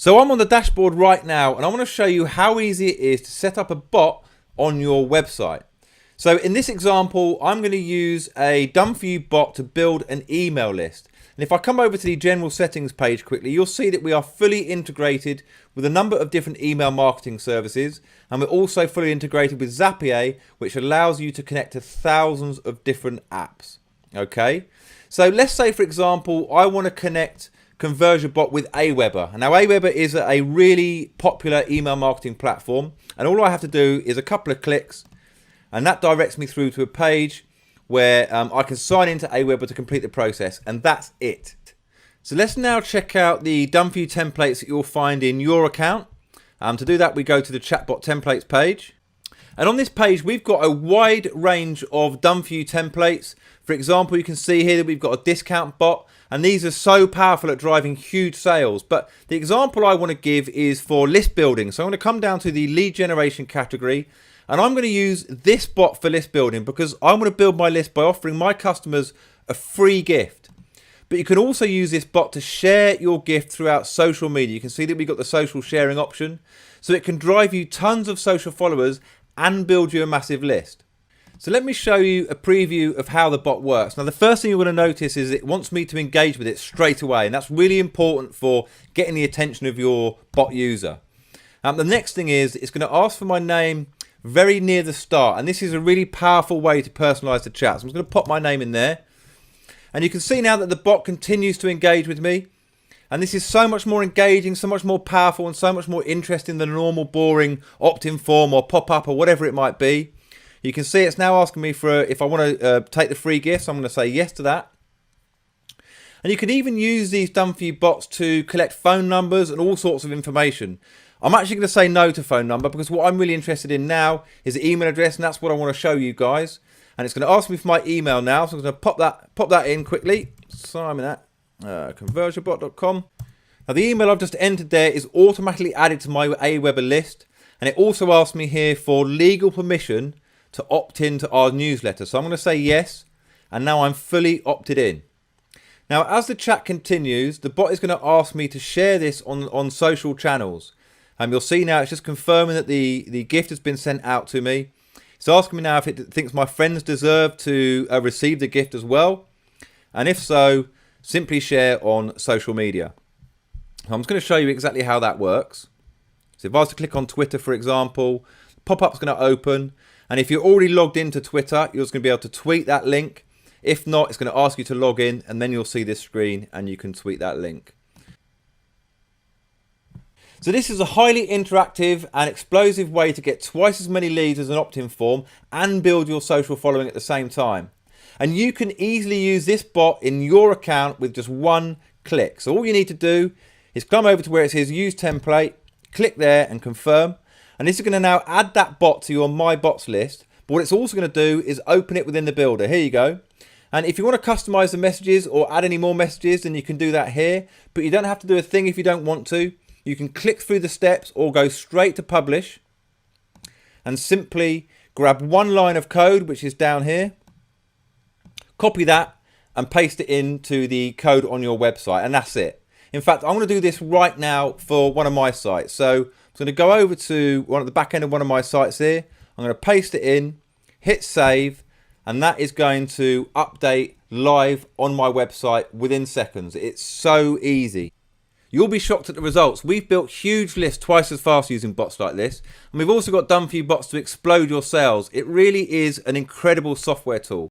So I'm on the dashboard right now and I want to show you how easy it is to set up a bot on your website. So in this example, I'm going to use a done for you bot to build an email list. And if I come over to the general settings page quickly, you'll see that we are fully integrated with a number of different email marketing services. And we're also fully integrated with Zapier, which allows you to connect to thousands of different apps. Okay. So let's say, for example, I want to connect ConversioBot with Aweber. Now Aweber is a really popular email marketing platform, and all I have to do is a couple of clicks and that directs me through to a page where I can sign into Aweber to complete the process, and that's it. So let's now check out the done for you templates that you'll find in your account. To do that, we go to the chatbot templates page. And on this page, we've got a wide range of done for you templates. For example, you can see here that we've got a discount bot, and these are so powerful at driving huge sales. But the example I want to give is for list building. So I'm going to come down to the lead generation category, and I'm going to use this bot for list building because I want to build my list by offering my customers a free gift. But you can also use this bot to share your gift throughout social media. You can see that we've got the social sharing option. So it can drive you tons of social followers and build you a massive list. So let me show you a preview of how the bot works. Now the first thing you're going to notice is it wants me to engage with it straight away, and that's really important for getting the attention of your bot user. The next thing is it's going to ask for my name very near the start, and this is a really powerful way to personalize the chat. So I'm just going to pop my name in there, and you can see now that the bot continues to engage with me, and this is so much more engaging, so much more powerful, and so much more interesting than a normal boring opt-in form or pop-up or whatever it might be. You can see it's now asking me for if I want to take the free gifts. I'm going to say yes to that. And you can even use these done for you bots to collect phone numbers and all sorts of information. I'm actually going to say no to phone number because what I'm really interested in now is the email address, and that's what I want to show you guys. And it's going to ask me for my email now, so I'm going to pop that in quickly. Simon at ConversioBot.com. Now the email I've just entered there is automatically added to my Aweber list, and it also asks me here for legal permission to opt in to our newsletter. So I'm going to say yes, and now I'm fully opted in. Now as the chat continues, the bot is going to ask me to share this on social channels. You'll see now it's just confirming that the gift has been sent out to me. It's asking me now if it thinks my friends deserve to receive the gift as well, and if so, simply share on social media. I'm just going to show you exactly how that works. So if I was to click on Twitter, for example, pop-up's going to open. And if you're already logged into Twitter, you're just going to be able to tweet that link. If not, it's going to ask you to log in, and then you'll see this screen and you can tweet that link. So this is a highly interactive and explosive way to get twice as many leads as an opt-in form and build your social following at the same time. And you can easily use this bot in your account with just one click. So all you need to do is come over to where it says use template, click there and confirm. And this is going to now add that bot to your My Bots list. But what it's also going to do is open it within the builder. Here you go. And if you want to customize the messages or add any more messages, then you can do that here. But you don't have to do a thing if you don't want to. You can click through the steps or go straight to publish and simply grab one line of code, which is down here, copy that and paste it into the code on your website. And that's it. In fact, I'm going to do this right now for one of my sites. So I'm going to go over to the back end of one of my sites here. I'm going to paste it in, hit save, and that is going to update live on my website within seconds. It's so easy. You'll be shocked at the results. We've built huge lists twice as fast using bots like this. And we've also got done for you bots to explode your sales. It really is an incredible software tool.